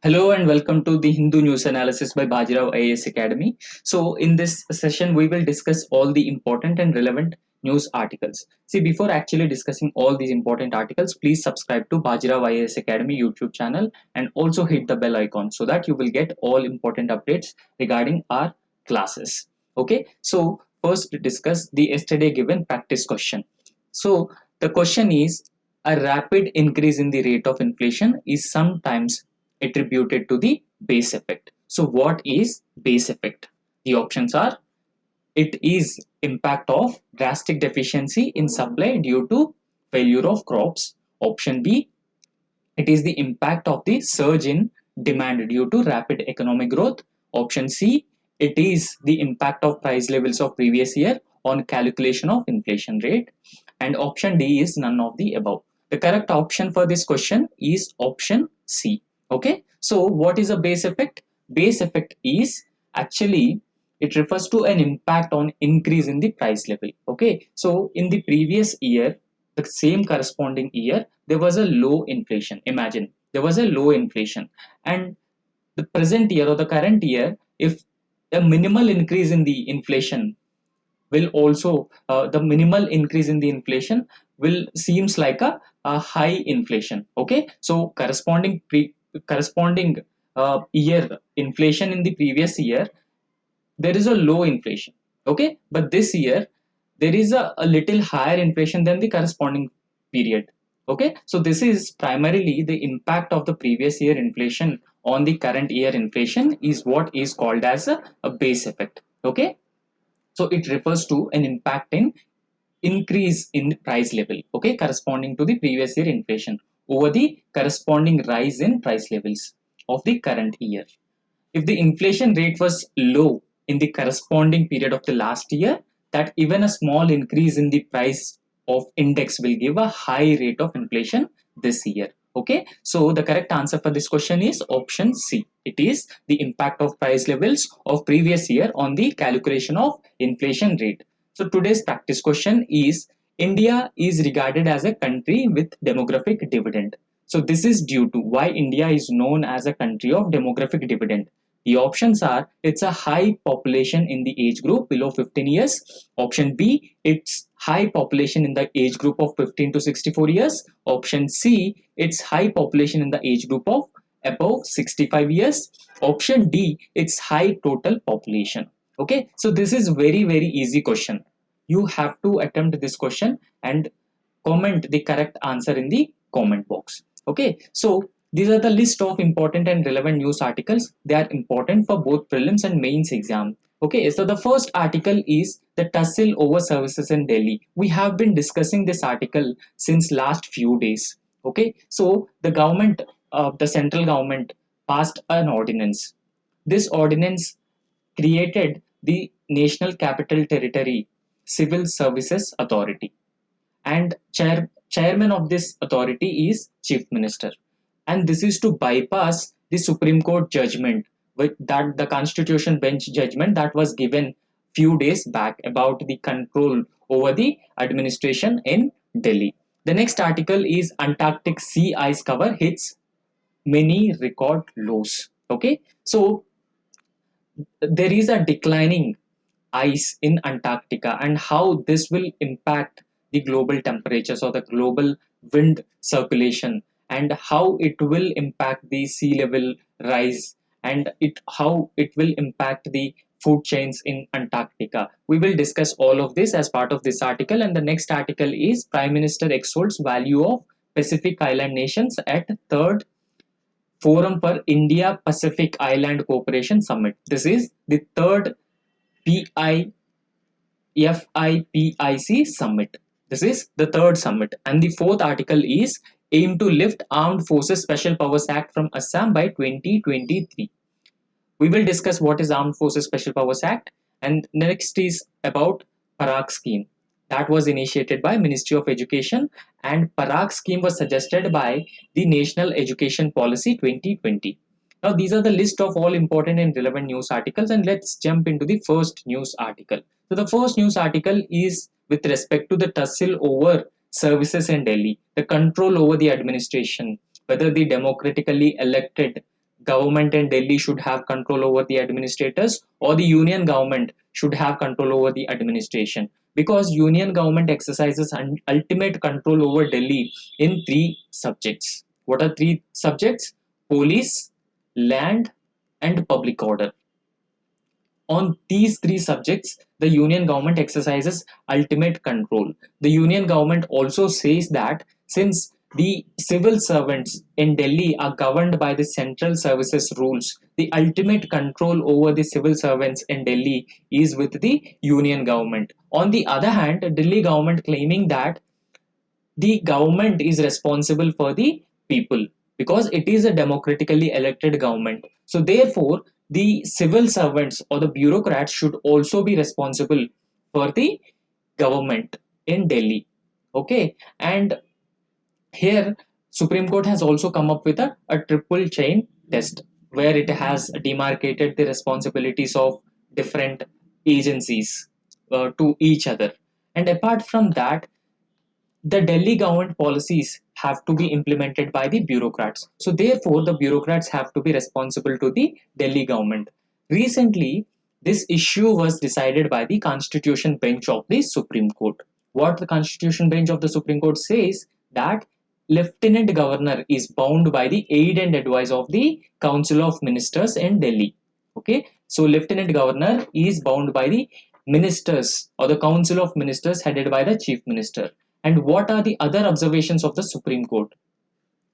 Hello and welcome to the Hindu News Analysis by Rao IAS Academy. So, in this session, we will discuss all the important and relevant news articles. See, before actually discussing all these important articles, please subscribe to Rao IAS Academy YouTube channel and also hit the bell icon so that you will get all important updates regarding our classes. Okay, so first discuss the yesterday given practice question. So, the question is a rapid increase in the rate of inflation is sometimes attributed to the base effect. So what is base effect? The options are it is impact of drastic deficiency in supply due to failure of crops. Option B, it is the impact of the surge in demand due to rapid economic growth. Option C, it is the impact of price levels of previous year on calculation of inflation rate. And option D is none of the above. The correct option for this question is option C. Okay, so what is a base effect? Base effect is actually it refers to an impact on increase in the price level. Okay, so in the previous year, the same corresponding year, there was a low inflation. Imagine there was a low inflation, and the present year or the current year, if a minimal increase in the inflation will also the minimal increase in the inflation will seems like a high inflation. Okay, so corresponding year inflation in the previous year, there is a low inflation. Okay, but this year there is a little higher inflation than the corresponding period. Okay, so this is primarily the impact of the previous year inflation on the current year inflation is what is called as a base effect. Okay, so it refers to an impact in increase in price level, okay, corresponding to the previous year inflation over the corresponding rise in price levels of the current year. If the inflation rate was low in the corresponding period of the last year, that even a small increase in the price of index will give a high rate of inflation this year. Okay, so the correct answer for this question is option C. It is the impact of price levels of previous year on the calculation of inflation rate. So today's practice question is India is regarded as a country with demographic dividend. So this is due to why India is known as a country of demographic dividend. The options are it's a high population in the age group below 15 years. Option B, it's high population in the age group of 15 to 64 years. Option C, it's high population in the age group of above 65 years. Option D, it's high total population. Okay, so this is very easy question. You have to attempt this question and comment the correct answer in the comment box. Okay, so these are the list of important and relevant news articles. They are important for both prelims and mains exam. Okay, so the first article is the tussle over services in Delhi. We have been discussing this article since last few days. Okay, so the central government passed an ordinance. This ordinance created the National Capital Territory Civil Services Authority, and chairman of this authority is chief minister, and this is to bypass the Supreme Court judgment with that the constitution bench judgment that was given few days back about the control over the administration in Delhi. The next article is Antarctic sea ice cover hits many record lows. Okay, so there is a declining ice in Antarctica and how this will impact the global temperatures or the global wind circulation, and how it will impact the sea level rise, and how it will impact the food chains in Antarctica. We will discuss all of this as part of this article. And the next article is Prime Minister exalts value of Pacific Island nations at third Forum for India Pacific Island Cooperation Summit. This is the third PI FIPIC summit. This is the third summit. And the fourth article is aim to lift Armed Forces Special Powers Act from Assam by 2023. We will discuss what is Armed Forces Special Powers Act. And next is about Parak scheme that was initiated by Ministry of Education, and Parak scheme was suggested by the National Education Policy 2020. Now these are the list of all important and relevant news articles, and let's jump into the first news article. So the first news article is with respect to the tussle over services in Delhi, the control over the administration, whether the democratically elected government in Delhi should have control over the administrators, or the union government should have control over the administration, because union government exercises ultimate control over Delhi in three subjects. What are three subjects? Police, land, and public order. On these three subjects, the union government exercises ultimate control. The union government also says that since the civil servants in Delhi are governed by the central services rules, the ultimate control over the civil servants in Delhi is with the union government. On the other hand, Delhi government claiming that the government is responsible for the people because it is a democratically elected government. So therefore, the civil servants or the bureaucrats should also be responsible for the government in Delhi. Okay, and here Supreme Court has also come up with a triple chain test where it has demarcated the responsibilities of different agencies to each other. And apart from that, the Delhi government policies have to be implemented by the bureaucrats. So therefore, the bureaucrats have to be responsible to the Delhi government. Recently, this issue was decided by the Constitution bench of the Supreme Court. What the Constitution bench of the Supreme Court says that Lieutenant Governor is bound by the aid and advice of the Council of Ministers in Delhi. Okay, so Lieutenant Governor is bound by the ministers or the Council of Ministers headed by the Chief Minister. And what are the other observations of the Supreme Court?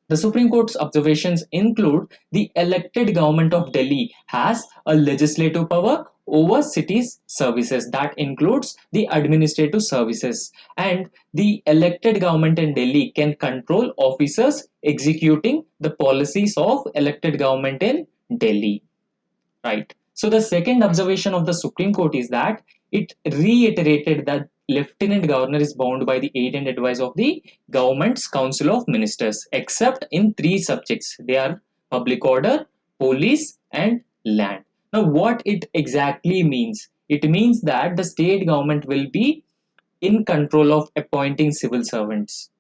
The Supreme Court's observations include the elected government of Delhi has a legislative power over cities services that includes the administrative services, and the elected government in Delhi can control officers executing the policies of elected government in Delhi. Right. So the second observation of the Supreme Court is that it reiterated that Lieutenant Governor is bound by the aid and advice of the government's Council of Ministers, except in three subjects. They are public order, police, and land. Now, what it exactly means? It means that the state government will be in control of appointing civil servants,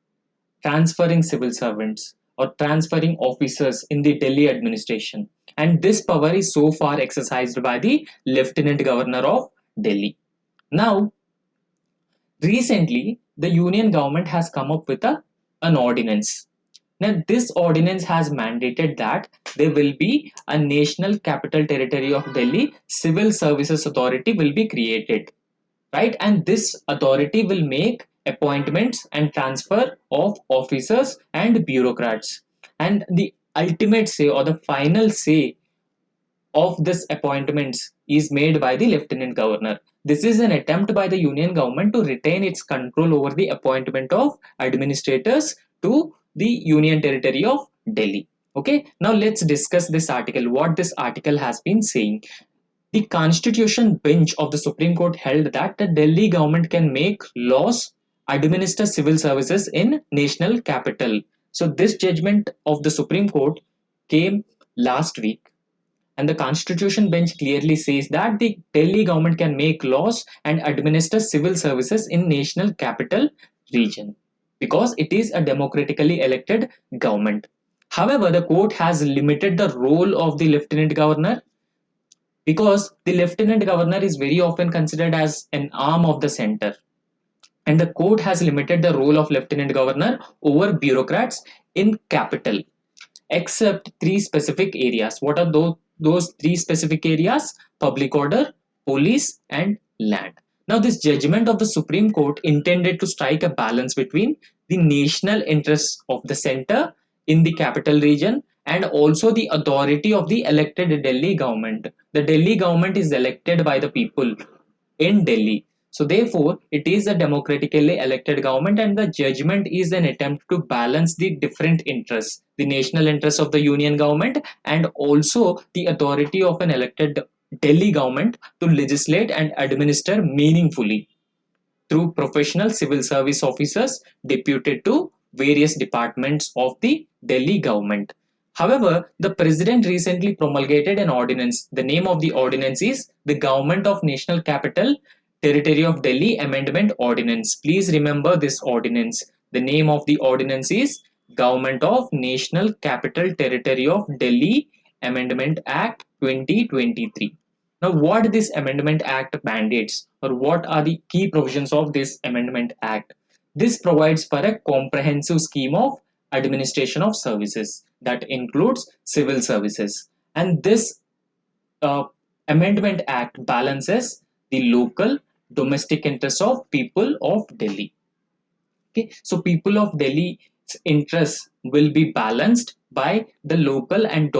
transferring civil servants, or transferring officers in the Delhi administration. And this power is so far exercised by the Lieutenant Governor of Delhi. Now, recently, the Union government has come up with an ordinance. Now, this ordinance has mandated that there will be a National Capital Territory of Delhi Civil Services Authority will be created, right? And this authority will make appointments and transfer of officers and bureaucrats, and the ultimate say or the final say of this appointments is made by the lieutenant governor. This is an attempt by the union government to retain its control over the appointment of administrators to the union territory of Delhi. Okay, now let's discuss this article, what this article has been saying. The Constitution bench of the Supreme Court held that the Delhi government can make laws, administer civil services in national capital. So this judgment of the Supreme Court came last week, and the Constitution bench clearly says that the Delhi government can make laws and administer civil services in national capital region because it is a democratically elected government. However, the court has limited the role of the lieutenant governor because the lieutenant governor is very often considered as an arm of the center, and the court has limited the role of lieutenant governor over bureaucrats in capital except three specific areas. What are those three specific areas? Public order, police, and land. Now, this judgment of the Supreme Court intended to strike a balance between the national interests of the center in the capital region and also the authority of the elected Delhi government. The Delhi government is elected by the people in Delhi. So therefore, it is a democratically elected government, and the judgment is an attempt to balance the different interests, the national interests of the union government and also the authority of an elected Delhi government to legislate and administer meaningfully through professional civil service officers deputed to various departments of the Delhi government. However, the president recently promulgated an ordinance. The name of the ordinance is the Government of National Capital Territory of Delhi Amendment Ordinance. Please remember this ordinance. The name of the ordinance is Government of National Capital Territory of Delhi Amendment Act 2023. Now, what this Amendment Act mandates, or what are the key provisions of this Amendment Act? This provides for a comprehensive scheme of administration of services that includes civil services. And this uh, Amendment Act balances the local domestic interests of people of Delhi. Okay, so people of Delhi's interests will be balanced by the local and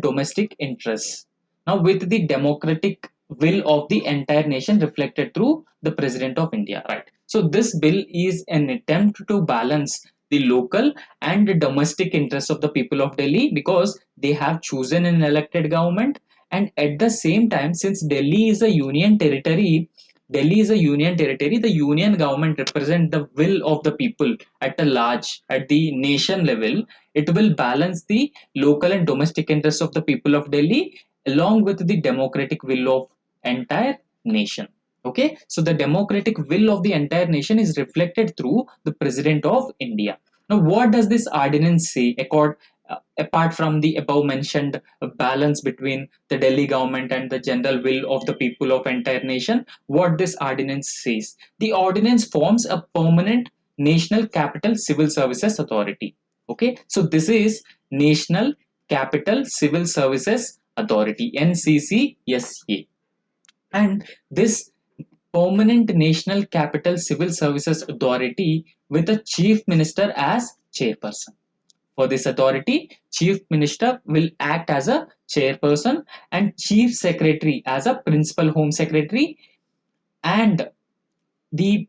domestic interests. Now, with the democratic will of the entire nation reflected through the President of India, right? So this bill is an attempt to balance the local and the domestic interests of the people of Delhi, because they have chosen an elected government, and at the same time, since Delhi is a union territory. The union government represents the will of the people at a large, at the nation level. It will balance the local and domestic interests of the people of Delhi along with the democratic will of entire nation. Okay, so the democratic will of the entire nation is reflected through the President of India. Now, what does this ordinance say? Apart from the above mentioned balance between the Delhi government and the general will of the people of entire nation, what this ordinance says? The ordinance forms a permanent National Capital Civil Services Authority. Okay, so this is National Capital Civil Services Authority, NCCSA, and this permanent National Capital Civil Services Authority with a Chief Minister as chairperson. For this authority, Chief Minister will act as a chairperson and Chief Secretary as a principal Home Secretary, and the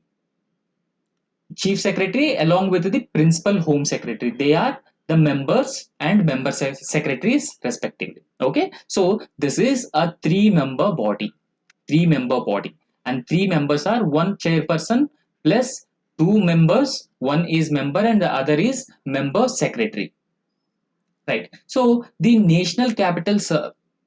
Chief Secretary along with the principal Home Secretary. They are the members and member secretaries respectively. Okay, so this is a three member body, and three members are one chairperson plus two members. One is member and the other is member secretary. Right. So the National Capital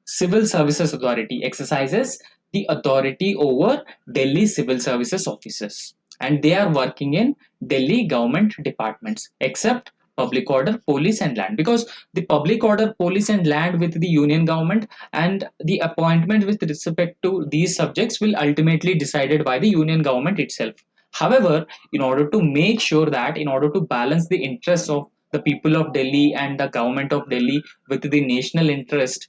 Civil Services Authority exercises the authority over Delhi civil services officers, and they are working in Delhi government departments except public order, police, and land, because the public order, police, and land with the union government, and the appointment with respect to these subjects will ultimately decided by the union government itself. However, in order to balance the interests of the people of Delhi and the government of Delhi with the national interest,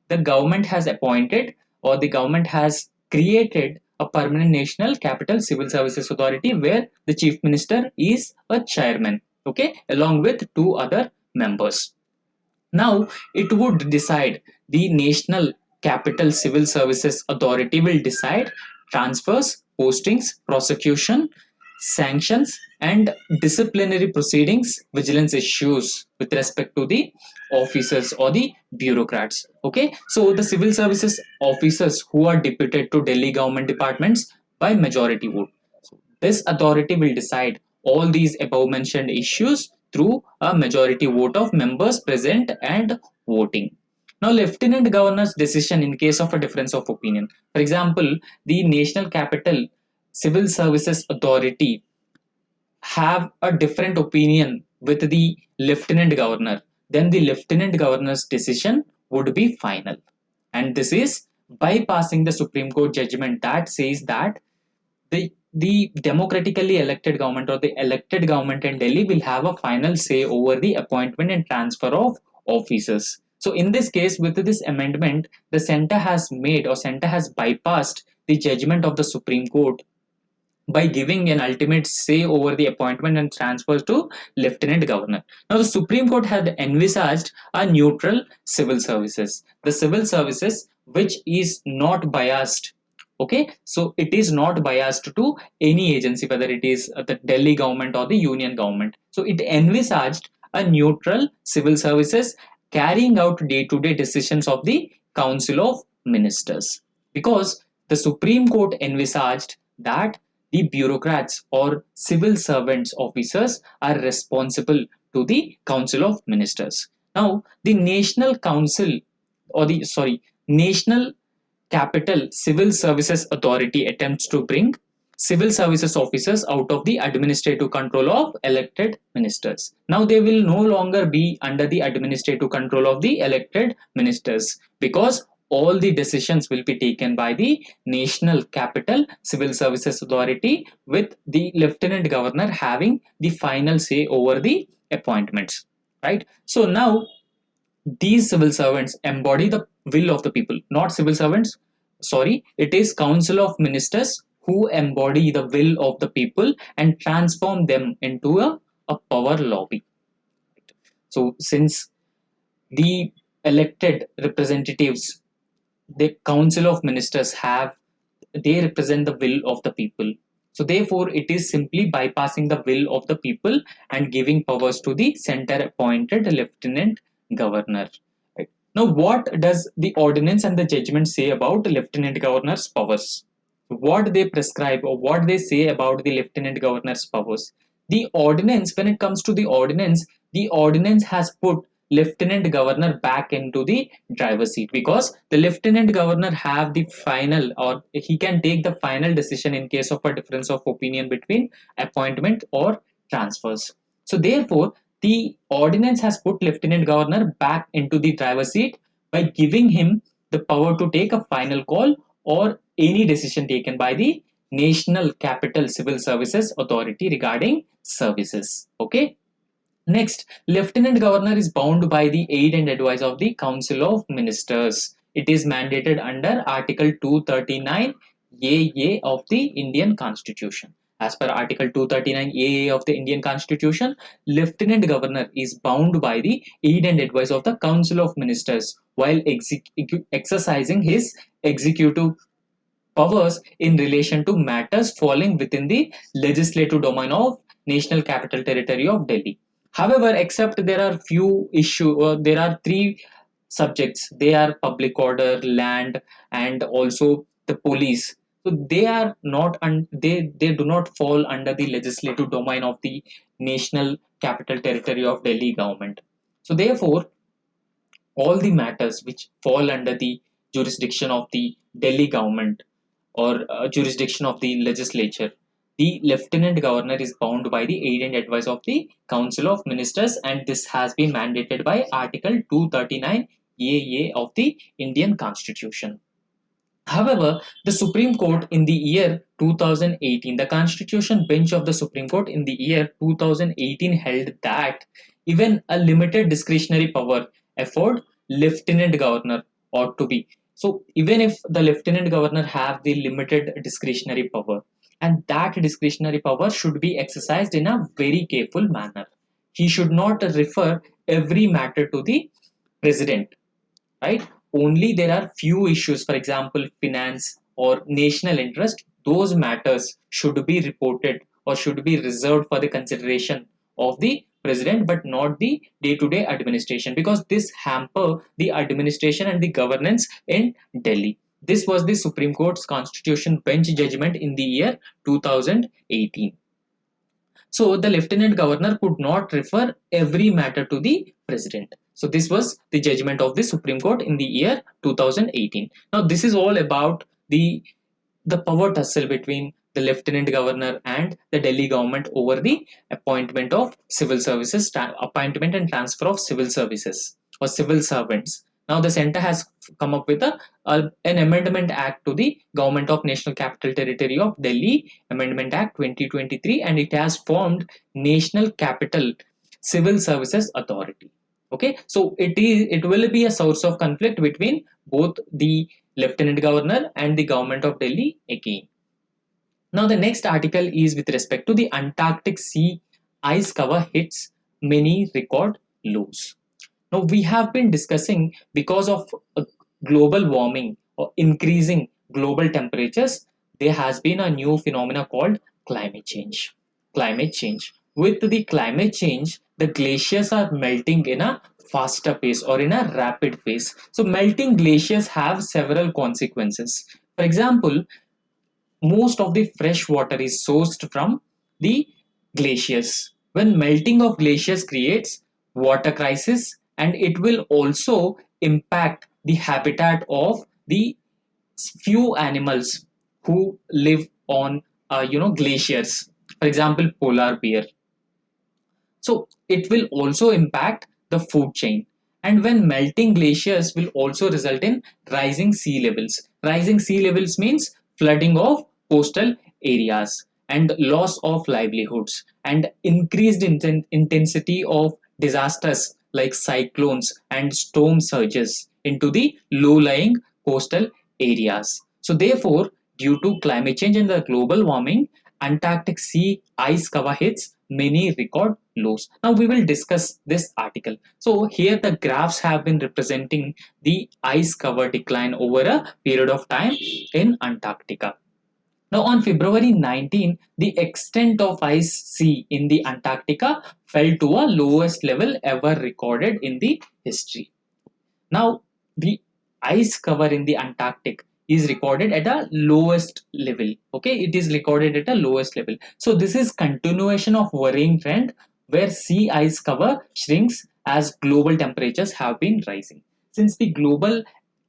the government has appointed, or the government has created, a permanent National Capital Civil Services Authority where the Chief Minister is a chairman, okay, along with two other members. Now, it would decide, the National Capital Civil Services Authority will decide transfers, postings, prosecution, sanctions, and disciplinary proceedings, vigilance issues with respect to the officers or the bureaucrats. Okay, so the civil services officers who are deputed to Delhi government departments by majority vote. So this authority will decide all these above mentioned issues through a majority vote of members present and voting. Now, Lieutenant Governor's decision in case of a difference of opinion. For example, the National Capital Civil Services Authority have a different opinion with the Lieutenant Governor, then the Lieutenant Governor's decision would be final. And this is bypassing the Supreme Court judgment that says that the democratically elected government, or the elected government in Delhi, will have a final say over the appointment and transfer of officers. So in this case, with this amendment, the center has bypassed the judgment of the Supreme Court by giving an ultimate say over the appointment and transfers to lieutenant governor. Now, the Supreme Court had envisaged a neutral civil services, the civil services which is not biased. Okay, so it is not biased to any agency, whether it is the Delhi government or the union government. So it envisaged a neutral civil services carrying out day-to-day decisions of the Council of Ministers, because the Supreme Court envisaged that the bureaucrats or civil servants officers are responsible to the Council of Ministers. Now, the National Council, or the sorry, National Capital Civil Services Authority attempts to bring civil services officers out of the administrative control of elected ministers. Now they will no longer be under the administrative control of the elected ministers, because all the decisions will be taken by the National Capital Civil Services Authority, with the Lieutenant Governor having the final say over the appointments. Right? So now these civil servants embody the will of the people, not civil servants. Sorry, it is Council of Ministers who embody the will of the people and transform them into a power lobby. So, since the elected representatives, the Council of Ministers they represent the will of the people. So, therefore, it is simply bypassing the will of the people and giving powers to the center appointed Lieutenant Governor. Right. Now, what does the ordinance and the judgment say about the Lieutenant Governor's powers? What they prescribe or what they say about the Lieutenant Governor's powers? The ordinance, when it comes to the ordinance has put Lieutenant Governor back into the driver's seat, because the Lieutenant Governor have the final, or he can take the final decision in case of a difference of opinion between appointment or transfers. So therefore, the ordinance has put Lieutenant Governor back into the driver's seat by giving him the power to take a final call or any decision taken by the National Capital Civil Services Authority regarding services. Okay. Next, Lieutenant Governor is bound by the aid and advice of the Council of Ministers. It is mandated under Article 239 AA of the Indian Constitution. As per Article 239 AA of the Indian Constitution, Lieutenant Governor is bound by the aid and advice of the Council of Ministers while exercising his executive powers in relation to matters falling within the legislative domain of National Capital Territory of Delhi. However, except there are few there are three subjects. They are public order, land, and also the police. So they are not they do not fall under the legislative domain of the National Capital Territory of Delhi government. So therefore, all the matters which fall under the jurisdiction of the Delhi government or jurisdiction of the legislature, the Lieutenant Governor is bound by the aid and advice of the Council of Ministers, and this has been mandated by Article 239 AA of the Indian Constitution. However, the Supreme Court in the year 2018, the Constitution Bench of the Supreme Court in the year 2018 held that even a limited discretionary power afford Lieutenant Governor ought to be. So even if the Lieutenant Governor have the limited discretionary power, and that discretionary power should be exercised in a very careful manner. He should not refer every matter to the President, right? Only there are few issues, for example finance or national interest, those matters should be reported or should be reserved for the consideration of the president, but not the day-to-day administration, because this hamper the administration and the governance in Delhi. This was the Supreme Court's Constitution Bench judgment in the year 2018. So the Lieutenant Governor could not refer every matter to the President. So this was the judgment of the Supreme Court in the year 2018. Now this is all about the power tussle between the Lieutenant Governor and the Delhi government over the appointment of civil services, appointment and transfer of civil services or civil servants. Now the center has come up with an amendment act to the Government of National Capital Territory of Delhi, Amendment Act 2023, and it has formed National Capital Civil Services Authority. Okay, so it will be a source of conflict between both the Lieutenant Governor and the Government of Delhi again. Now the next article is with respect to the Antarctic Sea ice cover hits many record lows. Now we have been discussing, because of global warming or increasing global temperatures, there has been a new phenomena called climate change. Climate change. With the climate change, the glaciers are melting in a faster pace or in a rapid pace. So melting glaciers have several consequences. For example, most of the fresh water is sourced from the glaciers. When melting of glaciers creates water crisis, and it will also impact the habitat of the few animals who live on glaciers, for example polar bear. So it will also impact the food chain. And when melting glaciers will also result in rising sea levels. Rising sea levels means flooding of coastal areas and loss of livelihoods and increased intensity of disasters like cyclones and storm surges into the low-lying coastal areas. So therefore, due to climate change and the global warming, Antarctic sea ice cover hits many record lows. Now we will discuss this article. So here the graphs have been representing the ice cover decline over a period of time in Antarctica. Now on February 19, the extent of ice sea in the Antarctica fell to a lowest level ever recorded in the history. Now, the ice cover in the Antarctic is recorded at a lowest level. Okay, it is recorded at a lowest level. So this is continuation of worrying trend where sea ice cover shrinks as global temperatures have been rising. Since the global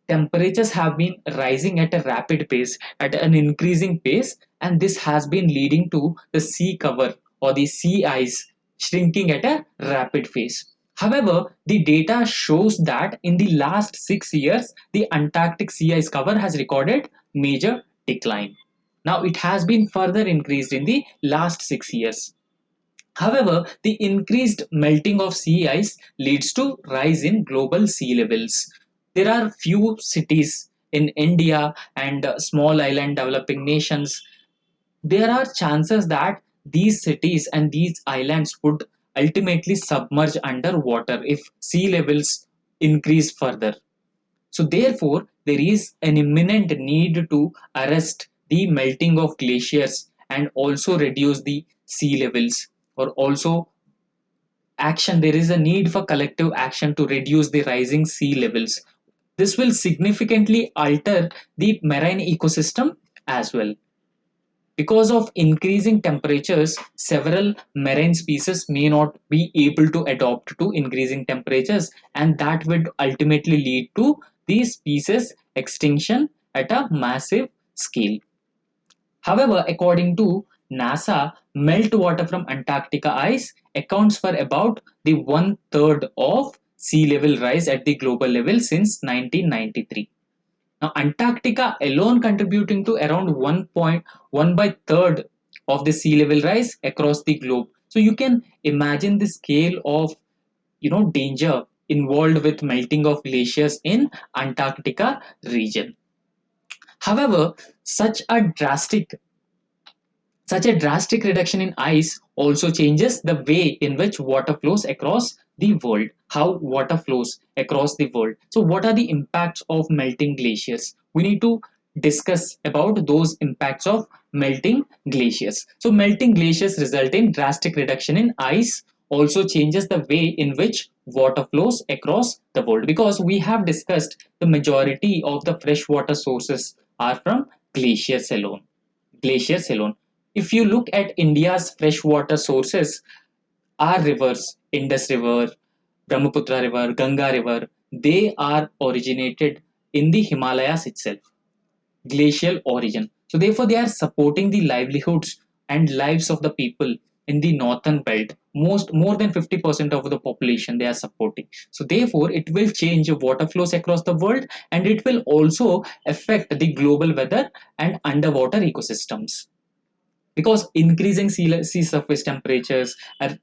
temperatures have been rising at a rapid pace, at an increasing pace, and this has been leading to the sea cover or the sea ice shrinking at a rapid pace. However, the data shows that in the last 6 years, the Antarctic sea ice cover has recorded major decline. Now, it has been further increased in the last 6 years. However, the increased melting of sea ice leads to rise in global sea levels. There are few cities in India and small island developing nations. There are chances that these cities and these islands would ultimately submerge underwater if sea levels increase further. So, therefore, there is an imminent need to arrest the melting of glaciers and also reduce the sea levels, or also action. There is a need for collective action to reduce the rising sea levels. This will significantly alter the marine ecosystem as well. Because of increasing temperatures, several marine species may not be able to adapt to increasing temperatures, and that would ultimately lead to the species extinction at a massive scale. However, according to NASA, meltwater from Antarctica ice accounts for about the one third of sea level rise at the global level since 1993. Now, Antarctica alone contributing to around 1.1 by third of the sea level rise across the globe. So you can imagine the scale of danger involved with melting of glaciers in Antarctica region. However, such a drastic such a drastic reduction in ice also changes the way in which water flows across the world. How water flows across the world. So, what are the impacts of melting glaciers? We need to discuss about those impacts of melting glaciers. So, melting glaciers result in drastic reduction in ice, also changes the way in which water flows across the world, because we have discussed the majority of the freshwater sources are from glaciers alone. Glaciers alone. If you look at India's freshwater sources, our rivers, Indus River, Brahmaputra River, Ganga River, they are originated in the Himalayas itself, glacial origin. So therefore, they are supporting the livelihoods and lives of the people in the northern belt. More than 50% of the population they are supporting. So therefore, it will change water flows across the world, and it will also affect the global weather and underwater ecosystems, because increasing sea surface temperatures are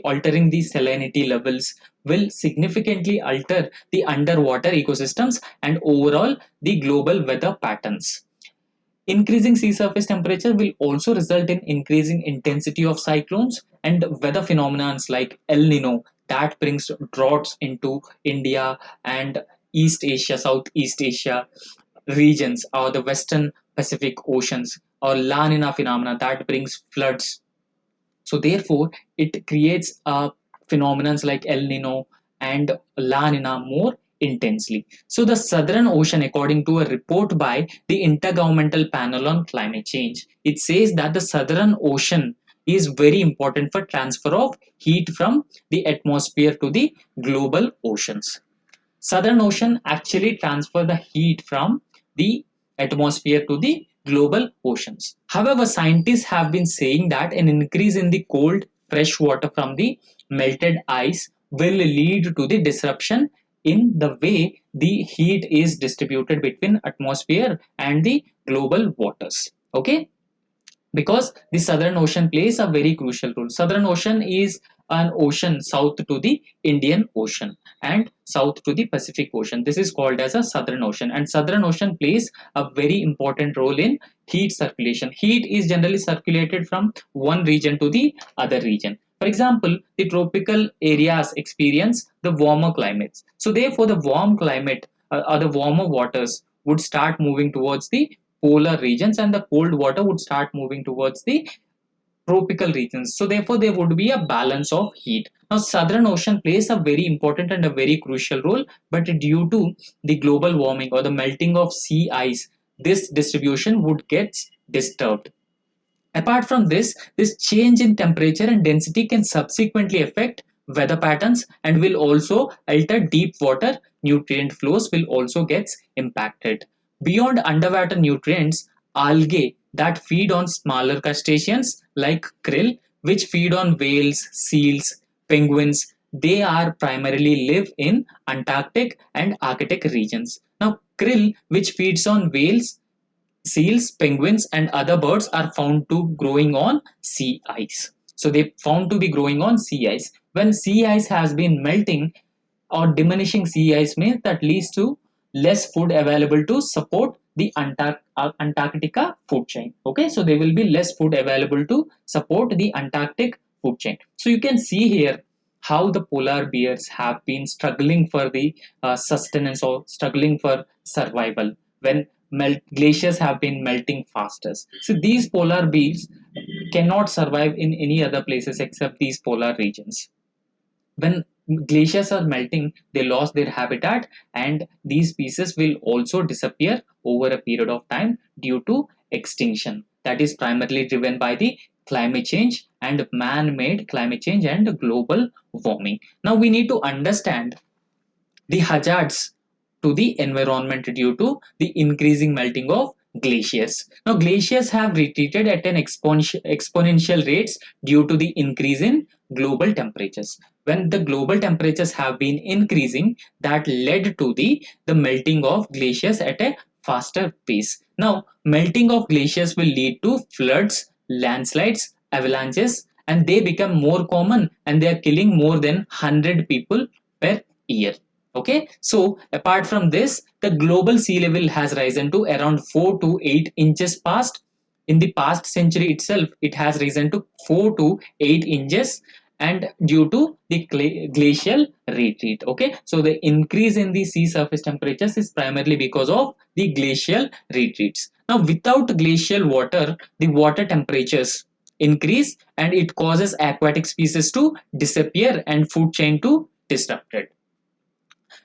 altering the salinity levels will significantly alter the underwater ecosystems and overall the global weather patterns. Increasing sea surface temperature will also result in increasing intensity of cyclones and weather phenomena like El Nino that brings droughts into India and East Asia, Southeast Asia regions, or the Western Pacific Oceans, or La Nina phenomena that brings floods. So therefore, it creates phenomenons like El Nino and La Nina more intensely. So the Southern Ocean, according to a report by the Intergovernmental Panel on Climate Change, it says that the Southern Ocean is very important for transfer of heat from the atmosphere to the global oceans. Southern Ocean actually transfer the heat from the atmosphere to the global oceans. However, scientists have been saying that an increase in the cold fresh water from the melted ice will lead to the disruption in the way the heat is distributed between atmosphere and the global waters. Okay, because the southern ocean plays a very crucial role. Southern ocean is an ocean south to the Indian Ocean and south to the Pacific Ocean. This is called as a southern ocean, and southern ocean plays a very important role in heat circulation. Heat is generally circulated from one region to the other region. For example, the tropical areas experience the warmer climates, so therefore the warm climate or the warmer waters would start moving towards the polar regions, and the cold water would start moving towards the tropical regions. So therefore there would be a balance of heat. Now southern ocean plays a very important and a very crucial role, but due to the global warming or the melting of sea ice, this distribution would get disturbed. Apart from this, this change in temperature and density can subsequently affect weather patterns and will also alter deep water nutrient flows will also gets impacted. Beyond underwater nutrients, algae that feed on smaller crustaceans like krill, which feed on whales, seals, penguins, they are primarily live in Antarctic and Arctic regions. Now, krill, which feeds on whales, seals, penguins, and other birds are found to growing on sea ice. So they found to be growing on sea ice. When sea ice has been melting or diminishing sea ice means that leads to less food available to support the Antarctica food chain. Okay, so there will be less food available to support the Antarctic food chain. So you can see here how the polar bears have been struggling for the sustenance or struggling for survival when glaciers have been melting faster. So these polar bears cannot survive in any other places except these polar regions. When glaciers are melting, they lost their habitat, and these species will also disappear over a period of time due to extinction. That is primarily driven by the climate change and man-made climate change and global warming. Now we need to understand the hazards to the environment due to the increasing melting of glaciers. Now, glaciers have retreated at an exponential rates due to the increase in global temperatures. When the global temperatures have been increasing, that led to the melting of glaciers at a faster pace. Now, melting of glaciers will lead to floods, landslides, avalanches, and they become more common, and they are killing more than 100 people per year. Okay, so apart from this, the global sea level has risen to around 4 to 8 inches past. In the past century itself, it has risen to 4 to 8 inches, and due to the glacial retreat. Okay, so the increase in the sea surface temperatures is primarily because of the glacial retreats. Now, without glacial water, the water temperatures increase and it causes aquatic species to disappear and food chain to disrupted.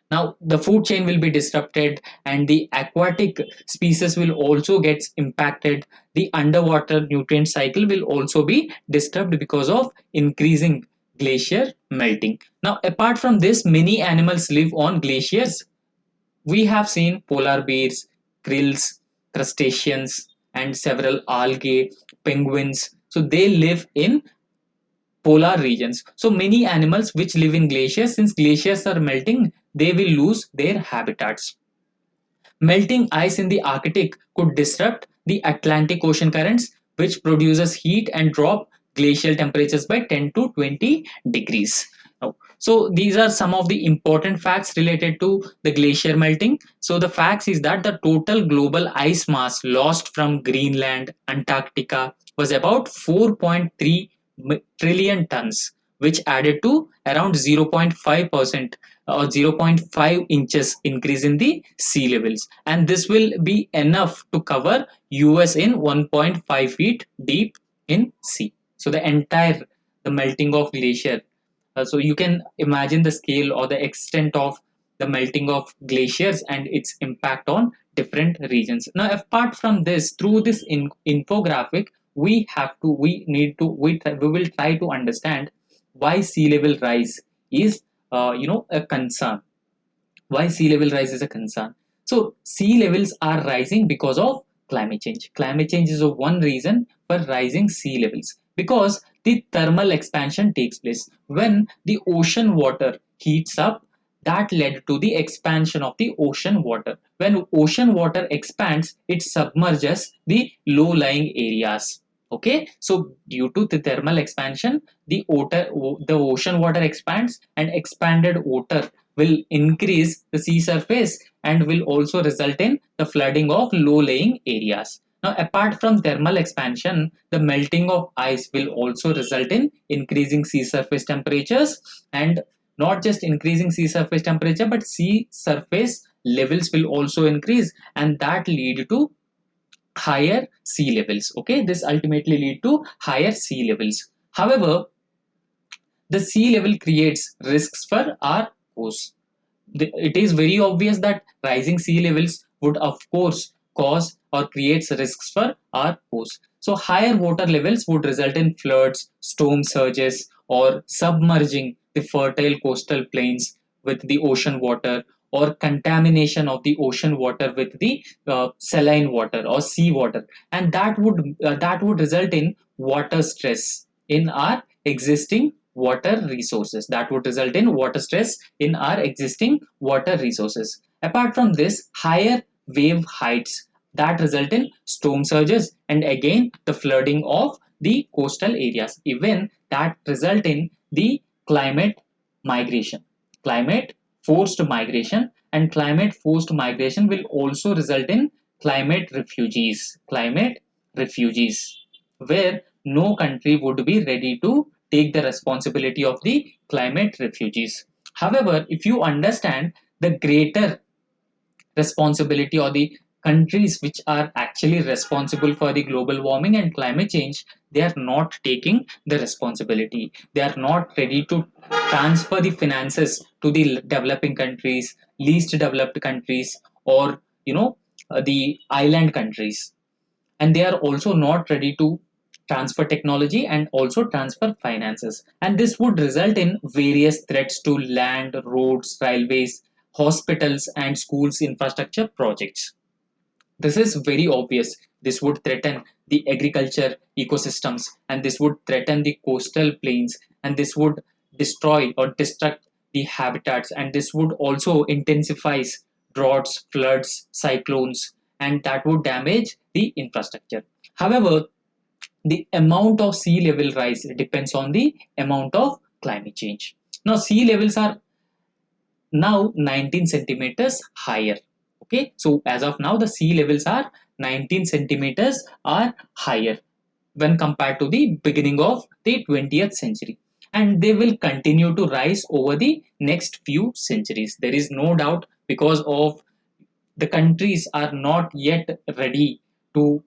Now the food chain will be disrupted and the aquatic species will also get impacted. The underwater nutrient cycle will also be disturbed because of increasing glacier melting. Now apart from this, many animals live on glaciers. We have seen polar bears, krills, crustaceans, and several algae, penguins. So they live in polar regions. So many animals which live in glaciers, since glaciers are melting, they will lose their habitats. Melting ice in the Arctic could disrupt the Atlantic Ocean currents, which produces heat and drop glacial temperatures by 10 to 20 degrees. So these are some of the important facts related to the glacier melting. So the facts is that the total global ice mass lost from Greenland, Antarctica was about 4.3 trillion tons, which added to around 0.5% or zero point 0.5 inches increase in the sea levels, and this will be enough to cover US in 1.5 feet deep in sea. So the entire the melting of glacier, so you can imagine the scale or the extent of the melting of glaciers and its impact on different regions. Now apart from this, through this infographic, we will try to understand why sea level rise is a concern. Why sea level rise is a concern? So sea levels are rising because of climate change. Climate change is one reason for rising sea levels because the thermal expansion takes place. When the ocean water heats up, that led to the expansion of the ocean water. When ocean water expands, it submerges the low lying areas. Okay, so due to the thermal expansion, the ocean water expands, and expanded water will increase the sea surface and will also result in the flooding of low-lying areas. Now, apart from thermal expansion, the melting of ice will also result in increasing sea surface temperatures, and not just increasing sea surface temperature, but sea surface levels will also increase, and that lead to higher sea levels. Okay, this ultimately lead to higher sea levels. However, the sea level creates risks for our coast. It is very obvious that rising sea levels would of course cause or creates risks for our coast. So higher water levels would result in floods, storm surges, or submerging the fertile coastal plains with the ocean water, or contamination of the ocean water with the saline water or sea water, and that would result in water stress in our existing water resources. That would result in water stress in our existing water resources. Apart from this, higher wave heights that result in storm surges, and again the flooding of the coastal areas. Even that result in the climate migration, climate forced migration, and climate forced migration will also result in climate refugees, where no country would be ready to take the responsibility of the climate refugees. However, if you understand the greater responsibility, or the countries which are actually responsible for the global warming and climate change, they are not taking the responsibility. They are not ready to transfer the finances to the developing countries, least developed countries, or the island countries, and they are also not ready to transfer technology and also transfer finances, and this would result in various threats to land, roads, railways, hospitals, and schools infrastructure projects. This is very obvious. This would threaten the agriculture ecosystems, and this would threaten the coastal plains, and this would destroy or destruct the habitats, and this would also intensify droughts, floods, cyclones, and that would damage the infrastructure. However, the amount of sea level rise depends on the amount of climate change. Now, sea levels are now 19 centimeters higher. Okay, so as of now, the sea levels are 19 centimeters are higher when compared to the beginning of the 20th century, and they will continue to rise over the next few centuries. There is no doubt, because of the countries are not yet ready to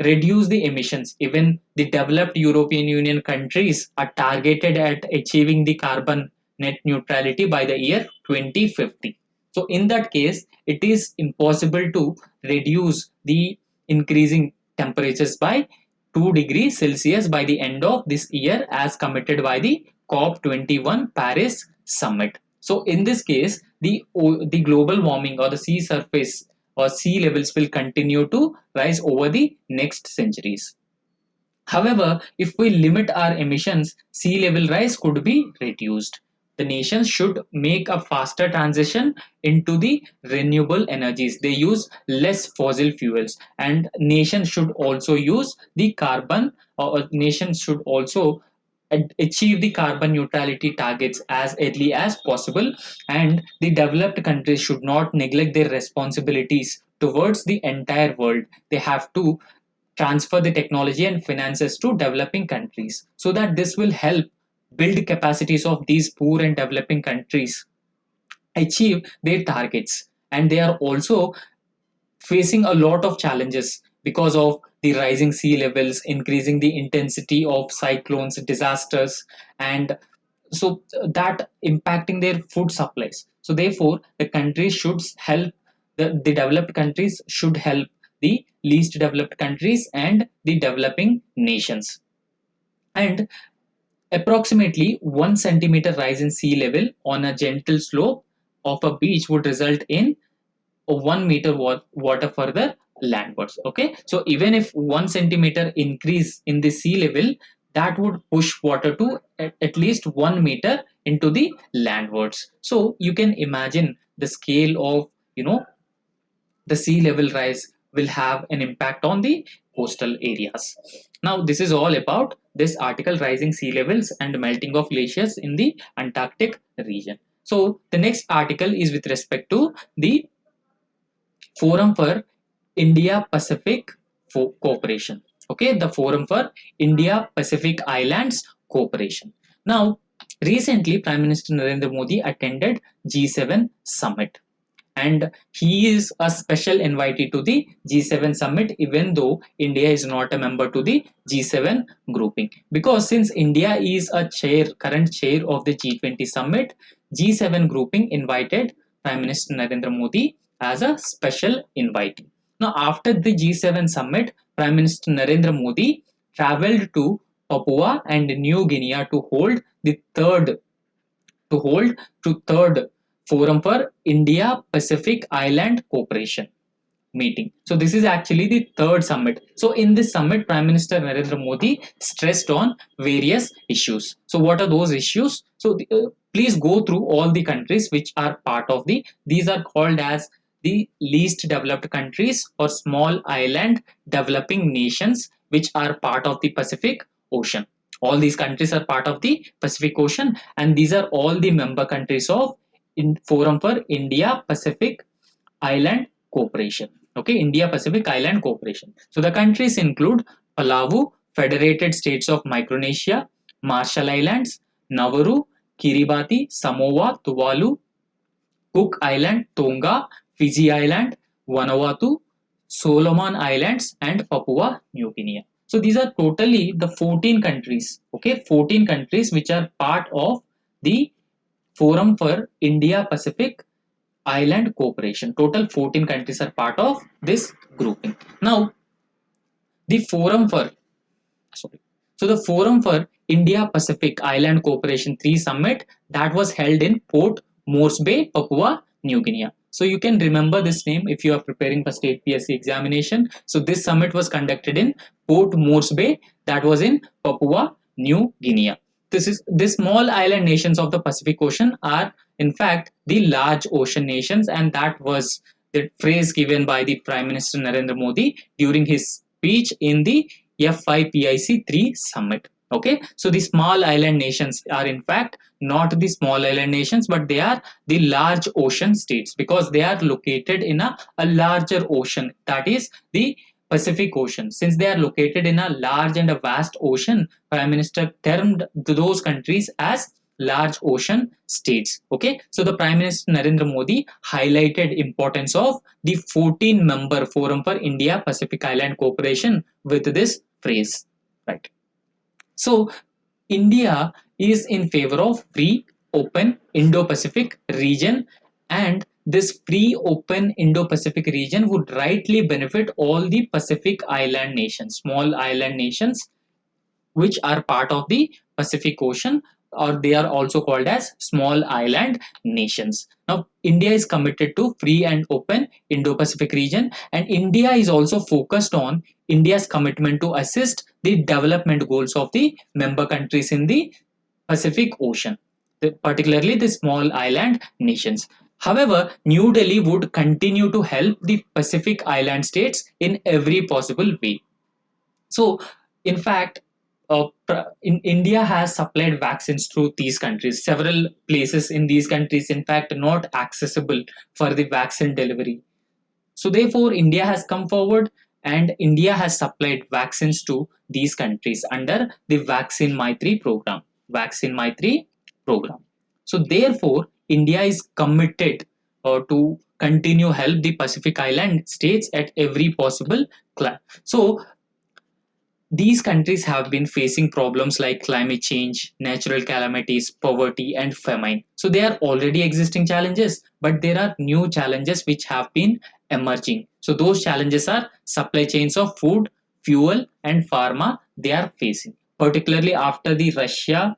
reduce the emissions. Even the developed European Union countries are targeted at achieving the carbon net neutrality by the year 2050. So, in that case, it is impossible to reduce the increasing temperatures by 2 degrees Celsius by the end of this year, as committed by the COP21 Paris Summit. So, in this case, the global warming, or the sea surface or sea levels, will continue to rise over the next centuries. However, if we limit our emissions, sea level rise could be reduced. The nations should make a faster transition into the renewable energies. They use less fossil fuels, and nations should also use the carbon, or nations should also achieve the carbon neutrality targets as early as possible, and the developed countries should not neglect their responsibilities towards the entire world. They have to transfer the technology and finances to developing countries, so that this will help build capacities of these poor and developing countries achieve their targets. And they are also facing a lot of challenges because of the rising sea levels, increasing the intensity of cyclones, disasters, and so that impacting their food supplies. So therefore, the countries should help, the developed countries should help the least developed countries and the developing nations. And approximately 1 centimeter rise in sea level on a gentle slope of a beach would result in a 1 meter water further landwards. Okay, so even if 1 centimeter increase in the sea level, that would push water to at least 1 meter into the landwards. So you can imagine the scale of, the sea level rise will have an impact on the coastal areas. Now, this is all about this article, rising sea levels and melting of glaciers in the Antarctic region. So the next article is with respect to the Forum for India Pacific Cooperation. Okay, the Forum for India Pacific Islands Cooperation. Now, recently, Prime Minister Narendra Modi attended G7 summit, and he is a special invitee to the G7 summit, even though India is not a member to the G7 grouping. Because since India is a current chair of the G20 summit, G7 grouping invited Prime Minister Narendra Modi as a special invitee. Now, after the G7 summit, Prime Minister Narendra Modi traveled to Papua and New Guinea to hold to hold third Forum for India Pacific Island Cooperation meeting. So this is actually the third summit. So in this summit, Prime Minister Narendra Modi stressed on various issues. So what are those issues? So please go through all the countries which are part of these are called as the least developed countries or small island developing nations which are part of the Pacific Ocean. All these countries are part of the Pacific Ocean, and these are all the member countries of Forum for India Pacific Island Cooperation. Okay, India Pacific Island Cooperation. So the countries include Palau, Federated States of Micronesia, Marshall Islands, Nauru, Kiribati, Samoa, Tuvalu, Cook Island, Tonga, Fiji Island, Vanuatu, Solomon Islands, and Papua New Guinea. So these are totally the 14 countries. Okay, 14 countries which are part of the Forum for India Pacific Island Cooperation. Total 14 countries are part of this grouping. Now, the Forum for sorry. So the Forum for India Pacific Island Cooperation 3 Summit that was held in Port Moresby, Papua New Guinea. So you can remember this name if you are preparing for state PSC examination. So this summit was conducted in Port Moresby, that was in Papua New Guinea. These small island nations of the Pacific Ocean are in fact the large ocean nations, and that was the phrase given by the Prime Minister Narendra Modi during his speech in the FIPIC 3 summit. Okay, so the small island nations are in fact not the small island nations, but they are the large ocean states because they are located in a larger ocean, that is the Pacific Ocean. Since they are located in a large and a vast ocean, Prime Minister termed those countries as large ocean states. Okay, so the Prime Minister Narendra Modi highlighted importance of the 14 member Forum for India Pacific Island Cooperation with this phrase, right? So India is in favor of free, open Indo-Pacific region, and this free, open Indo-Pacific region would rightly benefit all the Pacific island nations, small island nations, which are part of the Pacific Ocean, or they are also called as small island nations. Now, India is committed to free and open Indo-Pacific region, and India is also focused on India's commitment to assist the development goals of the member countries in the Pacific Ocean, particularly the small island nations. However, New Delhi would continue to help the Pacific island states in every possible way. So, in fact, India has supplied vaccines through these countries. Several places in these countries, in fact, not accessible for the vaccine delivery. So, therefore, India has come forward and India has supplied vaccines to these countries under the Vaccine Maitri program. Vaccine Maitri program. So, therefore, India is committed to continue help the Pacific Island states at every possible so these countries have been facing problems like climate change, natural calamities, poverty, and famine. So they are already existing challenges, but there are new challenges which have been emerging. So those challenges are supply chains of food, fuel, and pharma they are facing. Particularly after the Russia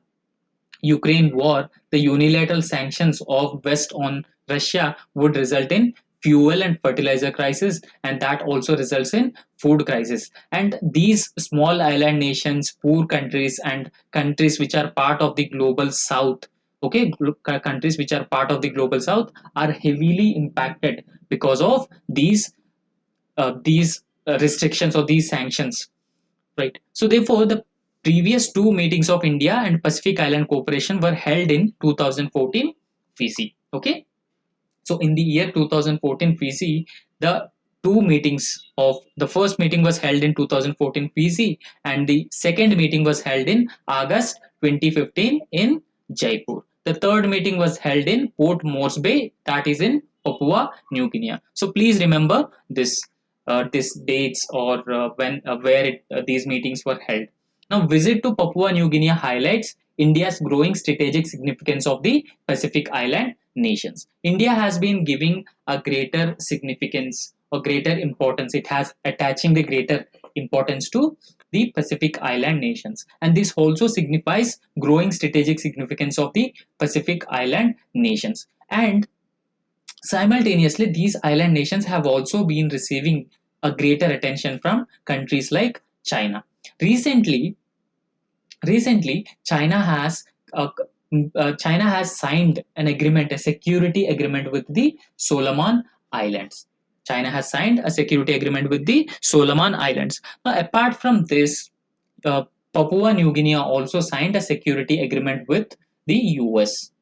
Ukraine war, the unilateral sanctions of West on Russia would result in fuel and fertilizer crisis, and that also results in food crisis. And these small island nations, poor countries, and countries which are part of the global south, okay, countries which are part of the global south are heavily impacted because of these restrictions or these sanctions, right? So therefore, the previous two meetings of India and Pacific Island Cooperation were held in 2014 Fiji. Okay, so in the year 2014 Fiji, the two meetings of the first meeting was held in 2014 Fiji, and the second meeting was held in August 2015 in Jaipur. The third meeting was held in Port Moresby, that is in Papua New Guinea. So please remember this dates or when where these meetings were held. Now, visit to Papua New Guinea highlights India's growing strategic significance of the Pacific Island nations. India has been giving a greater significance or greater importance. It has attaching the greater importance to the Pacific Island nations, and this also signifies growing strategic significance of the Pacific Island nations. And simultaneously, these island nations have also been receiving a greater attention from countries like China. Recently, recently China has signed an agreement, a security agreement with the Solomon Islands. China has signed a security agreement with the Solomon Islands. Now, apart from this, uh, Papua New Guinea also signed a security agreement with the US.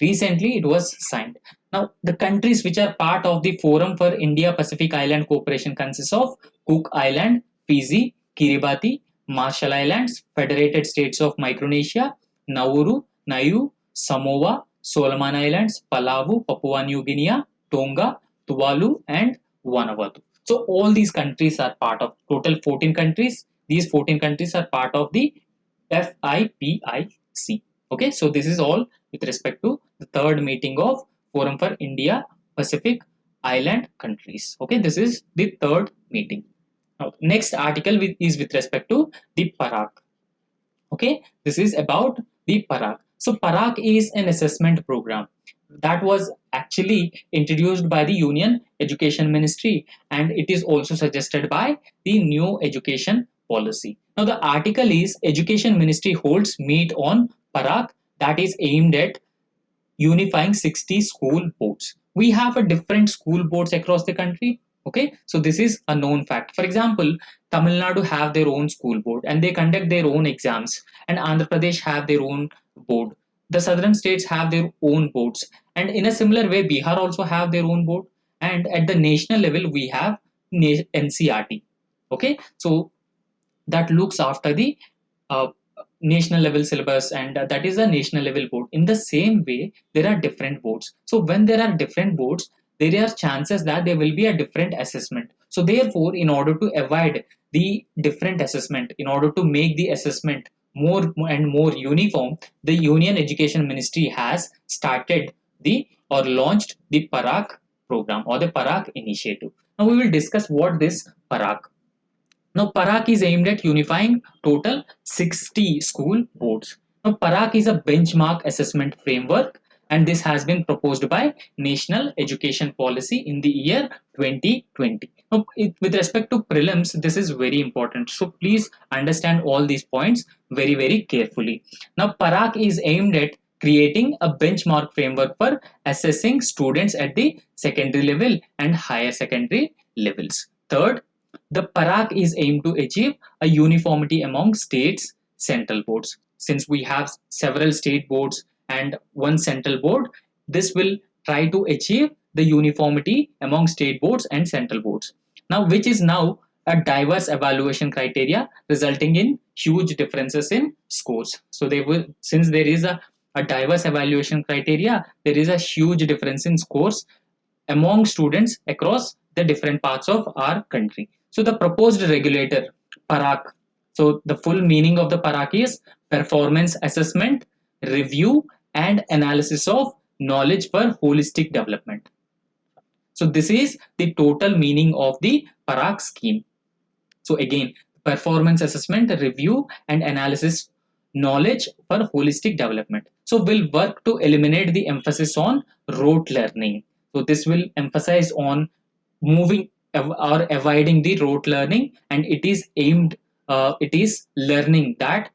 Recently, it was signed. Now, the countries which are part of the Forum for India Pacific Island Cooperation consists of Cook Island, Fiji, Kiribati, Marshall Islands, Federated States of Micronesia, Nauru, Niue, Samoa, Solomon Islands, Palau, Papua New Guinea, Tonga, Tuvalu, and Vanuatu. So all these countries are part of total 14 countries. These 14 countries are part of the FIPIC. Okay, so this is all with respect to the third meeting of Forum for India Pacific Island countries. Okay, this is the third meeting. Now, next article is with respect to the Parak. Okay, this is about the Parak. So Parak is an assessment program that was actually introduced by the Union Education Ministry, and it is also suggested by the new education policy. Now the article is Education Ministry holds meet on Parak that is aimed at unifying 60 school boards. We have a different school boards across the country. Okay, so this is a known fact. For example, Tamil Nadu have their own school board and they conduct their own exams, and Andhra Pradesh have their own board. The southern states have their own boards, and in a similar way, Bihar also have their own board. And at the national level, we have NCRT. Okay, so that looks after the uh, national level syllabus, and that is a national level board. In the same way, there are different boards. So when there are different boards, there are chances that there will be a different assessment. So therefore, in order to avoid the different assessment, in order to make the assessment more and more uniform, the Union Education Ministry has started the or launched the Parak program or the Parak initiative. Now we will discuss what this Parak. Now, Parak is aimed at unifying total 60 school boards. Now, Parak is a benchmark assessment framework, and this has been proposed by National Education Policy in the year 2020. Now, with respect to prelims, this is very important. So, please understand all these points very, very carefully. Now, Parak is aimed at creating a benchmark framework for assessing students at the secondary level and higher secondary levels. Third, the Parak is aimed to achieve a uniformity among states' central boards. Since we have several state boards and one central board, this will try to achieve the uniformity among state boards and central boards. Now, which is now a diverse evaluation criteria resulting in huge differences in scores. So they will, since there is a diverse evaluation criteria, there is a huge difference in scores among students across the different parts of our country. So the proposed regulator, Parak. So the full meaning of the Parak is performance assessment, review, and analysis of knowledge for holistic development. So this is the total meaning of the Parak scheme. So again, performance assessment, review, and analysis knowledge for holistic development. So we'll work to eliminate the emphasis on rote learning. So this will emphasize on moving or avoiding the rote learning, and it is learning that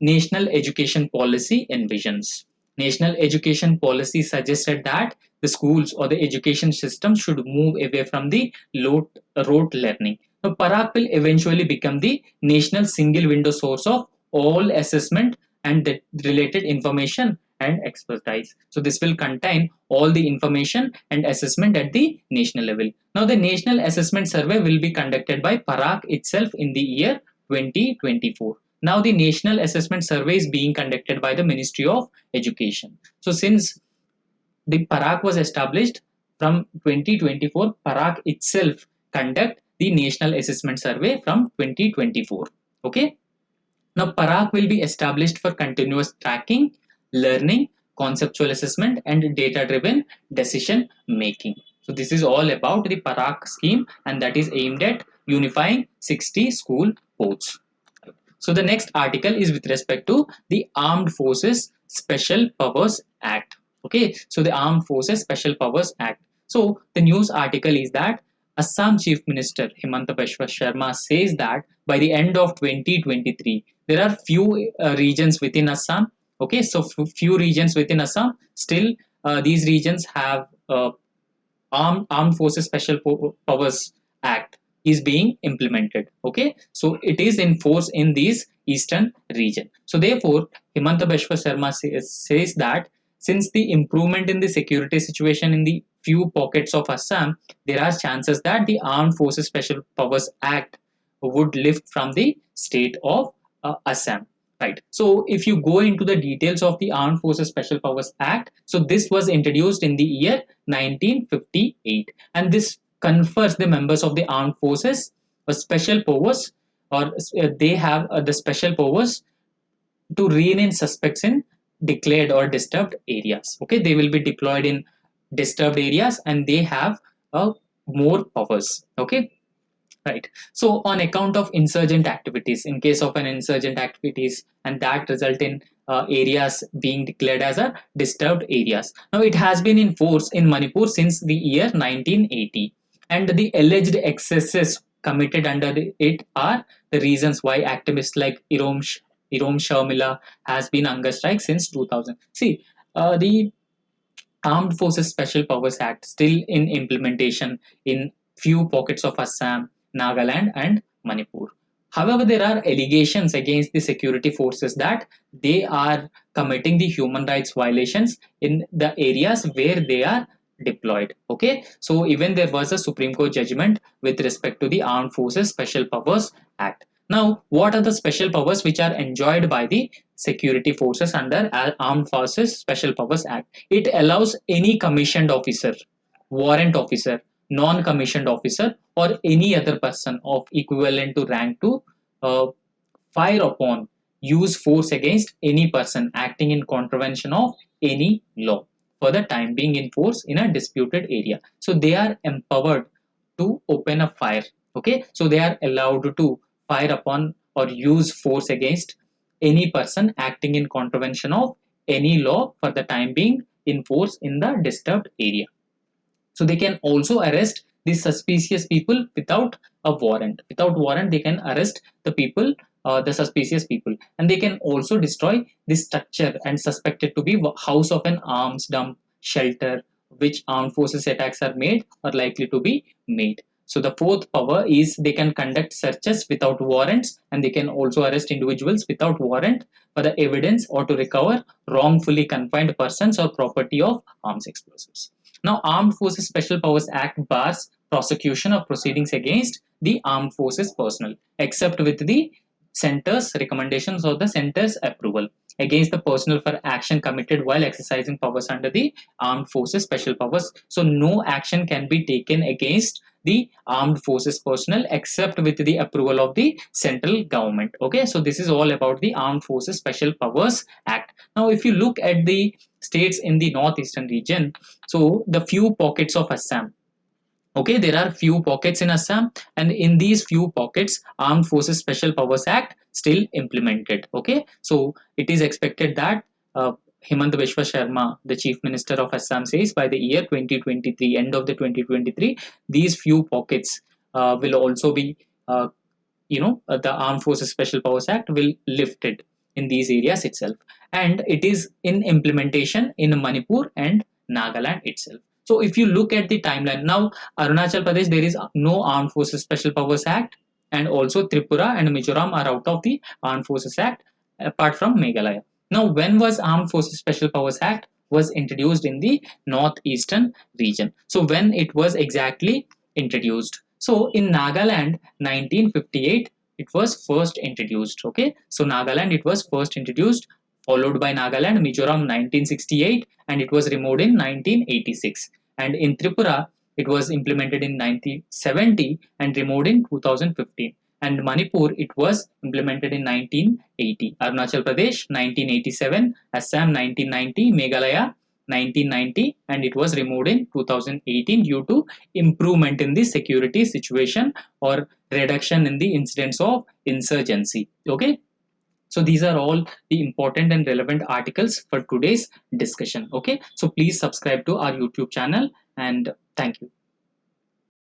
National Education Policy envisions. National Education Policy suggested that the schools or the education system should move away from the rote learning. Now, Parak will eventually become the national single window source of all assessment and the related information and expertise. So this will contain all the information and assessment at the national level. Now the National Assessment Survey will be conducted by Parak itself in the year 2024. Now the National Assessment Survey is being conducted by the Ministry of Education. So since the Parak was established from 2024, Parak itself conduct the National Assessment Survey from 2024. Okay. Now Parak will be established for continuous tracking, learning, conceptual assessment, and data-driven decision making. So this is all about the Parak scheme, and that is aimed at unifying 60 school boards. So the next article is with respect to the Armed Forces Special Powers Act. Okay, so the Armed Forces Special Powers Act. So the news article is that Assam Chief Minister Himanta Biswa Sharma says that by the end of 2023, there are few regions within Assam. Okay, so few regions within Assam. Still, these regions have Armed Forces Special Powers Act is being implemented. Okay, so it is in force in these eastern region. So therefore, Himanta Biswa Sharma says that since the improvement in the security situation in the few pockets of Assam, there are chances that the Armed Forces Special Powers Act would lift from the state of Assam. Right. So if you go into the details of the Armed Forces Special Powers Act, so this was introduced in the year 1958, and this confers the members of the armed forces special powers, or they have the special powers to rein in suspects in declared or disturbed areas. Okay, they will be deployed in disturbed areas, and they have more powers. Okay, right. So on account of insurgent activities, in case of an insurgent activities, and that result in areas being declared as a disturbed areas. Now it has been in force in Manipur since the year 1980, and the alleged excesses committed under it are the reasons why activists like Irom Sharmila has been hunger strike since 2000. See, the Armed Forces Special Powers Act still in implementation in few pockets of Assam, Nagaland, and Manipur. However, there are allegations against the security forces that they are committing the human rights violations in the areas where they are deployed. Okay, so even there was a Supreme Court judgment with respect to the Armed Forces Special Powers Act. Now, what are the special powers which are enjoyed by the security forces under Armed Forces Special Powers Act? It allows any commissioned officer, warrant officer, non-commissioned officer, or any other person of equivalent to rank to uh, fire upon, use force against any person acting in contravention of any law for the time being in force in a disputed area. So they are empowered to open a fire. Okay, so they are allowed to fire upon or use force against any person acting in contravention of any law for the time being in force in the disturbed area. So they can also arrest the suspicious people without a warrant. Without warrant, they can arrest the people, the suspicious people, and they can also destroy the structure and suspected to be house of an arms dump, shelter, which armed forces attacks are made or likely to be made. So the fourth power is they can conduct searches without warrants, and they can also arrest individuals without warrant for the evidence or to recover wrongfully confined persons or property of arms explosives. Now, Armed Forces Special Powers Act bars prosecution of proceedings against the armed forces personnel, except with the center's recommendations or the center's approval against the personnel for action committed while exercising powers under the Armed Forces Special Powers. So, no action can be taken against the armed forces personnel except with the approval of the central government. Okay, so this is all about the Armed Forces Special Powers Act. Now, if you look at the states in the northeastern region, so the few pockets of Assam, okay, there are few pockets in Assam, and in these few pockets Armed Forces Special Powers Act still implemented. Okay, so it is expected that Himant Biswa Sharma, the Chief Minister of Assam, says by the year 2023, end of the 2023, these few pockets will also be, the Armed Forces Special Powers Act will lift it in these areas itself. And it is in implementation in Manipur and Nagaland itself. So if you look at the timeline, now Arunachal Pradesh, there is no Armed Forces Special Powers Act, and also Tripura and Mizoram are out of the Armed Forces Act, apart from Meghalaya. Now, when was Armed Forces Special Powers Act was introduced in the northeastern region? So when it was exactly introduced? So in Nagaland, 1958, it was first introduced. Okay, so Nagaland it was first introduced, followed by Nagaland, Mizoram 1968, and it was removed in 1986. And in Tripura, it was implemented in 1970 and removed in 2015. And Manipur, it was implemented in 1980. Arunachal Pradesh, 1987. Assam, 1990. Meghalaya, 1990, and it was removed in 2018 due to improvement in the security situation or reduction in the incidence of insurgency. Okay, so these are all the important and relevant articles for today's discussion. Okay, so please subscribe to our YouTube channel, and thank you.